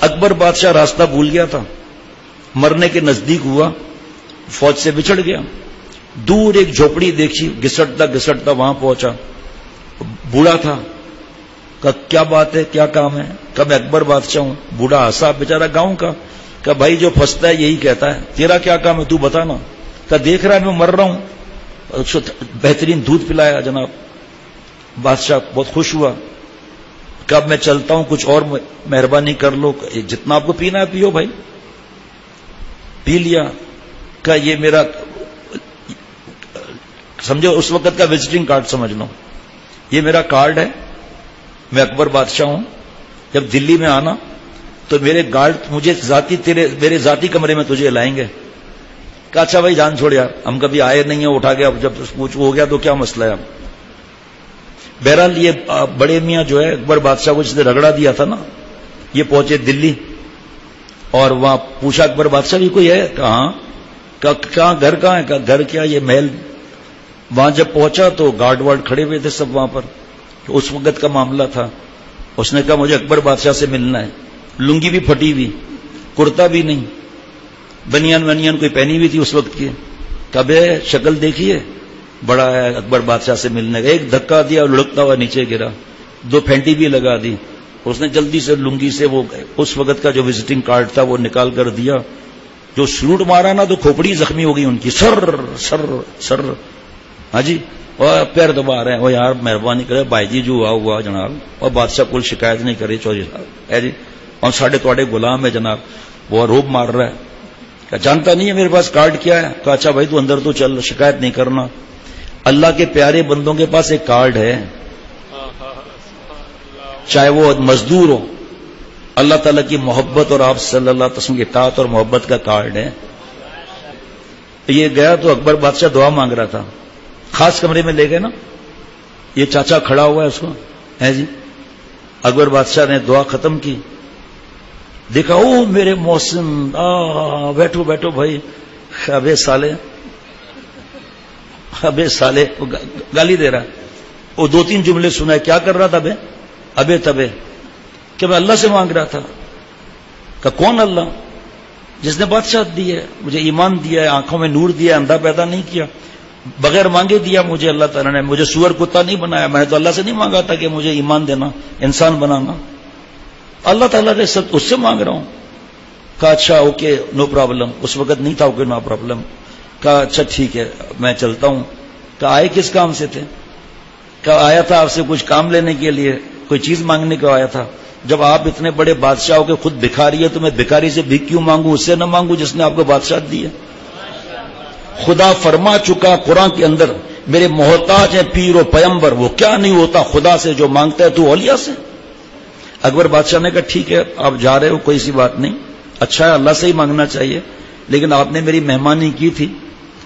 اکبر بادشاہ راستہ بھول گیا تھا، مرنے کے نزدیک ہوا، فوج سے بچھڑ گیا، دور ایک جھوپڑی دیکھی، گھسٹتا گھسٹتا وہاں پہنچا، بوڑھا تھا، کہا کیا بات ہے، کیا کام ہے؟ کہا میں اکبر بادشاہ ہوں۔ بوڑھا ہنسا، بیچارہ گاؤں کا، کہا بھائی جو پھنستا ہے یہی کہتا ہے، تیرا کیا کام ہے تو بتانا۔ کہا دیکھ رہا ہے میں مر رہا ہوں۔ بہترین دودھ پلایا جناب، بادشاہ بہت خوش ہوا، کہا میں چلتا ہوں، کچھ اور مہربانی کر لو، جتنا آپ کو پینا ہے پیو بھائی۔ پی لیا۔ کہا یہ میرا سمجھو اس وقت کا وزٹنگ کارڈ سمجھ لو، یہ میرا کارڈ ہے، میں اکبر بادشاہ ہوں، جب دلی میں آنا تو میرے گارڈ مجھے میرے ذاتی کمرے میں تجھے لائیں گے۔ کہا اچھا بھائی جان چھوڑ یار، ہم کبھی آئے نہیں ہیں، اٹھا گیا، جب کچھ ہو گیا تو کیا مسئلہ ہے۔ بہرحال یہ بڑے میاں جو ہے اکبر بادشاہ کو جس نے رگڑا دیا تھا نا، یہ پہنچے دلی اور وہاں پوچھا اکبر بادشاہ بھی کوئی ہے؟ کہاں؟ کہاں گھر کہاں ہے؟ کہا گھر کیا یہ محل۔ وہاں جب پہنچا تو گارڈ وارڈ کھڑے ہوئے تھے سب وہاں پر، اس وقت کا معاملہ تھا۔ اس نے کہا مجھے اکبر بادشاہ سے ملنا ہے، لنگی بھی پھٹی ہوئی، کرتا بھی نہیں، بنیان کوئی پہنی ہوئی تھی اس وقت کی۔ کبھی شکل دیکھیے، بڑا ہے اکبر بادشاہ سے ملنے کا، ایک دھکا دیا اور لڑکتا ہوا نیچے گرا، 2 پھینٹی بھی لگا دی۔ اس نے جلدی سے لنگی سے وہ اس وقت کا جو وزٹنگ کارڈ تھا وہ نکال کر دیا، جو سلوٹ مارا نا تو کھوپڑی زخمی ہو گئی ان کی، سر سر سر، ہاں جی، اور پیر دبا رہے ہیں، وہ یار مہربانی کرے بھائی جی جو ہوا جناب، اور بادشاہ کوئی شکایت نہیں کرے چودھری صاحب ہے جی، اور ساڑھے تھوڑے غلام ہے جناب، وہ روب مار رہا ہے۔ کہا جانتا نہیں ہے میرے پاس کارڈ کیا ہے؟ کہا اچھا بھائی تو اندر تو چل، شکایت نہیں کرنا۔ اللہ کے پیارے بندوں کے پاس ایک کارڈ ہے، چاہے وہ مزدور ہو، اللہ تعالیٰ کی محبت اور آپ صلی اللہ علیہ وسلم کی اطاعت اور محبت کا کارڈ ہے۔ یہ گیا تو اکبر بادشاہ دعا مانگ رہا تھا، خاص کمرے میں لے گئے نا، یہ چاچا کھڑا ہوا ہے اس کو ہے جی۔ اکبر بادشاہ نے دعا ختم کی، دیکھا او میرے محسن، بیٹھو بیٹھو بھائی، ابے سالے گالی دے رہا ہے۔ وہ 2-3 جملے سنا، کیا کر رہا تھا ابے تبے، کہ میں اللہ سے مانگ رہا تھا۔ کہ کون اللہ؟ جس نے بادشاہ دی ہے، مجھے ایمان دیا ہے، آنکھوں میں نور دیا ہے، اندھا پیدا نہیں کیا، بغیر مانگے دیا مجھے اللہ تعالیٰ نے، مجھے سور کتا نہیں بنایا، میں نے تو اللہ سے نہیں مانگا تھا کہ مجھے ایمان دینا، انسان بنانا، اللہ تعالیٰ نے سب اس سے مانگ رہا ہوں۔ کہا اچھا اوکے نو پرابلم، اس وقت نہیں تھا اوکے نو پرابلم۔ کہا اچھا ٹھیک ہے میں چلتا ہوں۔ کہا آئے کس کام سے تھے؟ کہا آیا تھا آپ سے کچھ کام لینے کے لیے، کوئی چیز مانگنے کو آیا تھا۔ جب آپ اتنے بڑے بادشاہ ہو کے خود بھکاری ہے تو میں بھکاری سے بھیک کیوں مانگوں؟ اس سے نہ مانگوں جس نے آپ کو بادشاہ دی ہے۔ خدا فرما چکا قرآن کے اندر، میرے محتاج ہیں پیر و پیمبر، وہ کیا نہیں ہوتا خدا سے جو مانگتا ہے تو اولیاء سے۔ اکبر بادشاہ نے کہا ٹھیک ہے آپ جا رہے ہو، کوئی سی بات نہیں، اچھا ہے اللہ سے ہی مانگنا چاہیے، لیکن آپ نے میری مہمانی کی تھی،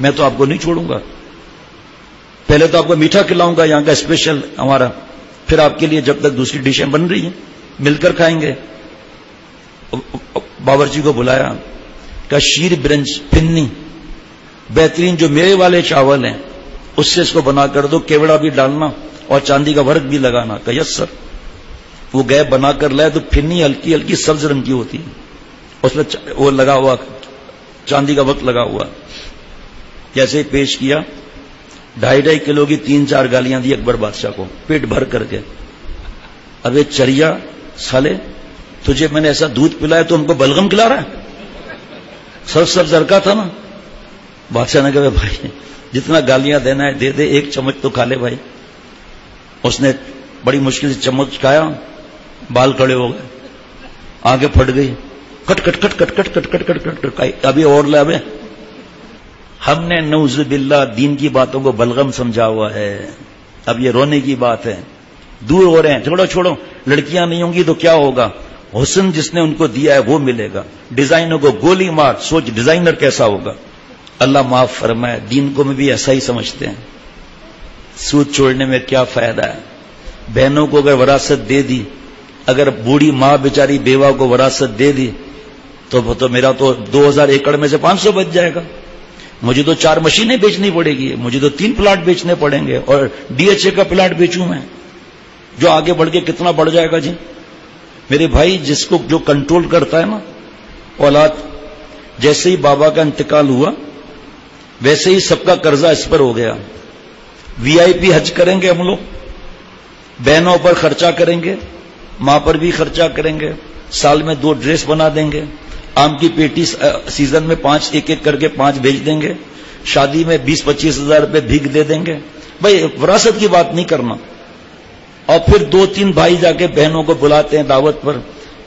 میں تو آپ کو نہیں چھوڑوں گا، پہلے تو آپ کو میٹھا کھلاؤں گا یہاں کا اسپیشل ہمارا، پھر آپ کے لیے جب تک دوسری ڈشیں بن رہی ہیں مل کر کھائیں گے۔ باورچی کو بلایا، کہا شیر برنج پھنی بہترین جو میوے والے چاول ہیں اس سے اس کو بنا کر دو، کیوڑا بھی ڈالنا اور چاندی کا ورق بھی لگانا۔ کہ یس سر۔ وہ گئے بنا کر لائے تو پھنی ہلکی ہلکی سبز رنگ کی ہوتی ہے، اس میں وہ لگا ہوا چاندی کا ورق لگا ہوا، جیسے ہی پیش کیا 2.5 کلو کی 3-4 گالیاں دی اکبر بادشاہ کو پیٹ بھر کر کے۔ ابے چریا سالے، تجھے میں نے ایسا دودھ پلایا تو ہم کو بلغم کھلا رہا ہے؟ سب زرکا تھا نا۔ بادشاہ نے کہا بھائی جتنا گالیاں دینا ہے دے دے، 1 چمچ تو کھا لے بھائی۔ اس نے بڑی مشکل سے چمچ کھایا، بال کھڑے ہو گئے، آگے پھٹ گئی، کٹ کٹ کٹ کٹ کٹ کٹ کٹ کٹ کٹ کٹ، ابھی اور لے ابے۔ ہم نے نعوذ باللہ دین کی باتوں کو بلغم سمجھا ہوا ہے، اب یہ رونے کی بات ہے، دور ہو رہے ہیں، چھوڑو چھوڑو، لڑکیاں نہیں ہوں گی تو کیا ہوگا، حسن جس نے ان کو دیا ہے وہ ملے گا، ڈیزائنوں کو گولی مار، سوچ ڈیزائنر کیسا ہوگا۔ اللہ معاف فرمائے، دین کو میں بھی ایسا ہی سمجھتے ہیں، سود چھوڑنے میں کیا فائدہ ہے؟ بہنوں کو اگر وراثت دے دی، اگر بوڑھی ماں بیچاری بیوہ کو وراثت دے دی تو میرا تو 2000 ایکڑ میں سے 500 بچ جائے گا، مجھے تو 4 مشینیں بیچنی پڑے گی، مجھے تو 3 پلاٹ بیچنے پڑیں گے، اور DHA کا پلاٹ بیچوں میں، جو آگے بڑھ کے کتنا بڑھ جائے گا جی، میرے بھائی جس کو جو کنٹرول کرتا ہے نا اولاد، جیسے ہی بابا کا انتقال ہوا ویسے ہی سب کا قرضہ اس پر ہو گیا. وی آئی پی حج کریں گے ہم لوگ، بہنوں پر خرچہ کریں گے، ماں پر بھی خرچہ کریں گے، سال میں 2 ڈریس بنا دیں گے، آم کی پیٹی سیزن میں 5 ایک ایک کر کے 5 بھیج دیں گے، شادی میں 20-25 ہزار روپے بھیگ دے دیں گے. بھائی وراثت کی بات نہیں کرنا. اور پھر 2-3 بھائی جا کے بہنوں کو بلاتے ہیں دعوت پر.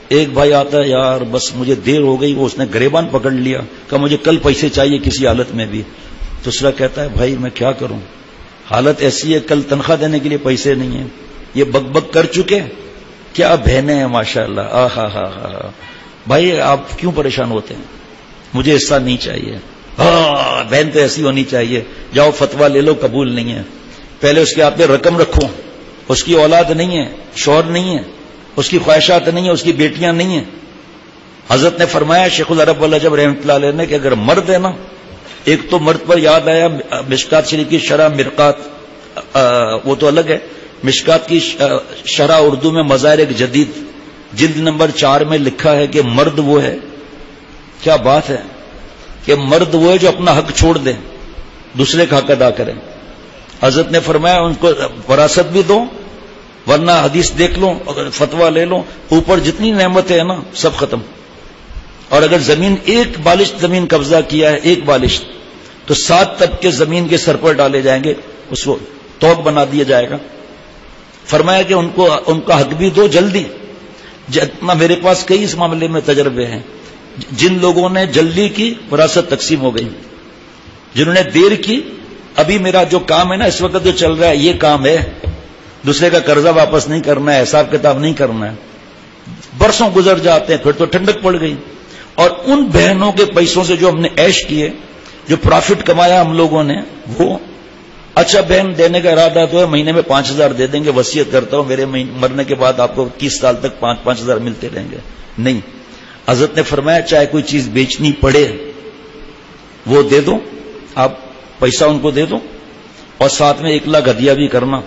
ایک بھائی آتا ہے، یار بس مجھے دیر ہو گئی، وہ اس نے گریبان پکڑ لیا، کہ مجھے کل پیسے چاہیے کسی حالت میں بھی. دوسرا کہتا ہے بھائی میں کیا کروں، حالت ایسی ہے کل تنخواہ دینے کے لیے پیسے نہیں ہیں. یہ بک بک کر چکے، کیا بہنیں ہیں ماشاءاللہ. ہاں بھائی آپ کیوں پریشان ہوتے ہیں، مجھے حصہ نہیں چاہیے. ہاں بہن تو ایسی ہونی چاہیے، جاؤ فتویٰ لے لو، قبول نہیں ہے. پہلے اس کے ہاتھ میں رقم رکھو. اس کی اولاد نہیں ہے، شوہر نہیں ہے، اس کی خواہشات نہیں ہیں، اس کی بیٹیاں نہیں ہیں. حضرت نے فرمایا شیخ العرب والجب رحمۃ اللہ علیہ نے کہ اگر مرد ہے نا، ایک تو مرد پر یاد آیا مشکات شریف کی شرح مرقات، وہ تو الگ ہے. مشکات کی شرح اردو میں مظاہر ایک جدید جلد نمبر 4 میں لکھا ہے کہ مرد وہ ہے، کیا بات ہے، کہ مرد وہ ہے جو اپنا حق چھوڑ دے، دوسرے کا حق ادا کرے. حضرت نے فرمایا ان کو وراثت بھی دو، ورنہ حدیث دیکھ لو، اگر فتویٰ لے لو، اوپر جتنی نعمتیں ہیں نا سب ختم. اور اگر زمین ایک بالشت زمین قبضہ کیا ہے، ایک بالشت، تو 7 طبقے زمین کے سر پر ڈالے جائیں گے، اس کو توق بنا دیا جائے گا. فرمایا کہ ان کا حق بھی دو جلدی. جتنا میرے پاس کئی اس معاملے میں تجربے ہیں. جن لوگوں نے جلدی کی وراثت تقسیم ہو گئی، جنہوں نے دیر کی. ابھی میرا جو کام ہے نا اس وقت جو چل رہا ہے، یہ کام ہے، دوسرے کا قرضہ واپس نہیں کرنا ہے، حساب کتاب نہیں کرنا ہے. برسوں گزر جاتے ہیں، پھر تو ٹھنڈک پڑ گئی. اور ان بہنوں کے پیسوں سے جو ہم نے عیش کیے، جو پروفٹ کمایا ہم لوگوں نے، وہ اچھا بہن دینے کا ارادہ تو ہے، مہینے میں 5,000 دے دیں گے، وصیت کرتا ہوں میرے مرنے کے بعد آپ کو 21 سال تک 5,000 ملتے رہیں گے. نہیں، حضرت نے فرمایا چاہے کوئی چیز بیچنی پڑے وہ دے دو، آپ پیسہ ان کو دے دو، اور ساتھ میں 1 لاکھ ہدیہ بھی کرنا.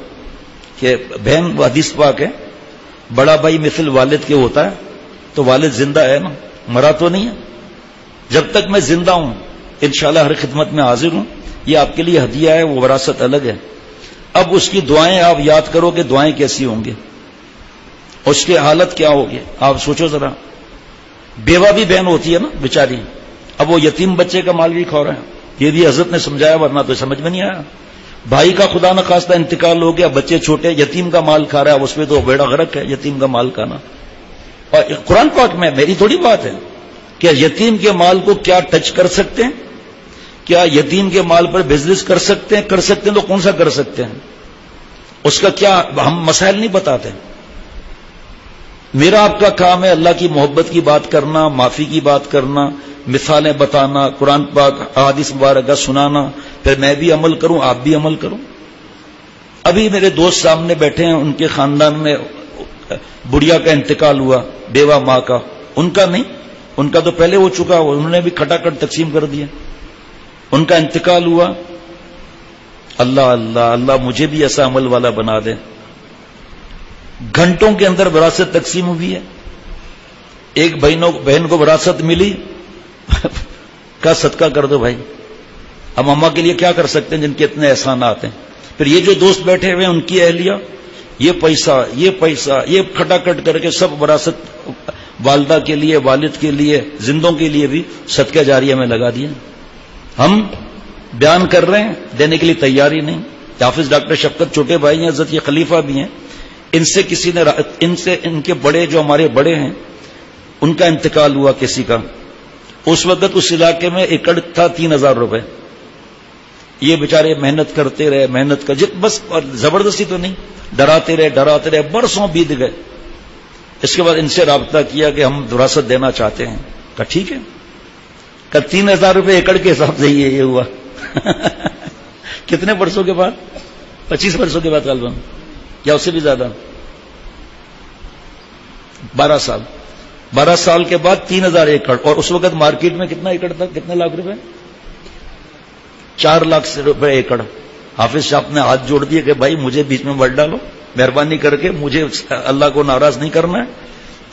کہ بہن وہ حدیث پاک ہے، بڑا بھائی مثل والد کے ہوتا ہے، تو والد زندہ ہے نا، مرا تو نہیں ہے. جب تک میں زندہ ہوں انشاءاللہ ہر خدمت میں حاضر ہوں. یہ آپ کے لیے ہدیہ ہے، وہ وراثت الگ ہے. اب اس کی دعائیں آپ یاد کرو کہ دعائیں کیسی ہوں گی، اس کی حالت کیا ہوگی. آپ سوچو ذرا، بیوہ بھی بہن ہوتی ہے نا بیچاری، اب وہ یتیم بچے کا مال بھی کھا رہا ہے. یہ بھی حضرت نے سمجھایا، ورنہ تو سمجھ میں نہیں آیا. بھائی کا خدا نہ خواستہ انتقال ہو گیا، بچے چھوٹے، یتیم کا مال کھا رہا ہے، اس پہ تو بیڑا غرق ہے یتیم کا مال کھانا. اور قرآن پاک میں میری تھوڑی بات ہے کہ یتیم کے مال کو کیا ٹچ کر سکتے ہیں، کیا یتیم کے مال پر بزنس کر سکتے ہیں تو کون سا کر سکتے ہیں، اس کا کیا ہم مسائل نہیں بتاتے. میرا آپ کا کام ہے اللہ کی محبت کی بات کرنا، معافی کی بات کرنا، مثالیں بتانا، قرآن پاک احادیث مبارکہ سنانا، پھر میں بھی عمل کروں، آپ بھی عمل کروں. ابھی میرے دوست سامنے بیٹھے ہیں، ان کے خاندان میں بڑھیا کا انتقال ہوا، بیوہ ماں کا. ان کا نہیں، ان کا تو پہلے ہو چکا، انہوں نے بھی کھٹاکھٹ تقسیم کر دیا. ان کا انتقال ہوا. اللہ اللہ اللہ مجھے بھی ایسا عمل والا بنا دے. گھنٹوں کے اندر وراثت تقسیم ہوئی ہے. ایک بہن کو وراثت ملی کا صدقہ کر دو بھائی. ہم اماں کے لیے کیا کر سکتے ہیں جن کے اتنے احسانات ہیں. پھر یہ جو دوست بیٹھے ہوئے ہیں ان کی اہلیہ، یہ پیسہ یہ کھٹاکھٹ کر کے سب وراثت والدہ کے لیے، والد کے لیے، زندوں کے لیے بھی صدقہ جاریہ میں لگا دیا. ہم بیان کر رہے ہیں، دینے کے لیے تیاری نہیں. حافظ ڈاکٹر شفقت چھوٹے بھائی ہیں، حضرت یہ خلیفہ بھی ہیں. ان سے کسی نے ان کے بڑے جو ہمارے بڑے ہیں ان کا انتقال ہوا کسی کا. اس وقت اس علاقے میں ایکڑ تھا 3,000 روپے. یہ بیچارے محنت کرتے رہے، بس زبردستی تو نہیں، ڈراتے رہے، برسوں بیت گئے. اس کے بعد ان سے رابطہ کیا کہ ہم وراثت دینا چاہتے ہیں. کہا ٹھیک ہے. کہ 3,000 روپے ایکڑ کے حساب سے یہ ہوا. کتنے برسوں کے بعد؟ 25 برسوں کے بعد غالباً، یا اس سے بھی زیادہ، 12 سال کے بعد 3,000 ایکڑ. اور اس وقت مارکیٹ میں کتنا ایکڑ تھا، کتنے لاکھ روپے؟ 4 لاکھ روپے ایکڑ. حافظ صاحب نے ہاتھ جوڑ دیے کہ بھائی مجھے بیچ میں مت ڈالو، مہربانی کر کے، مجھے اللہ کو ناراض نہیں کرنا ہے.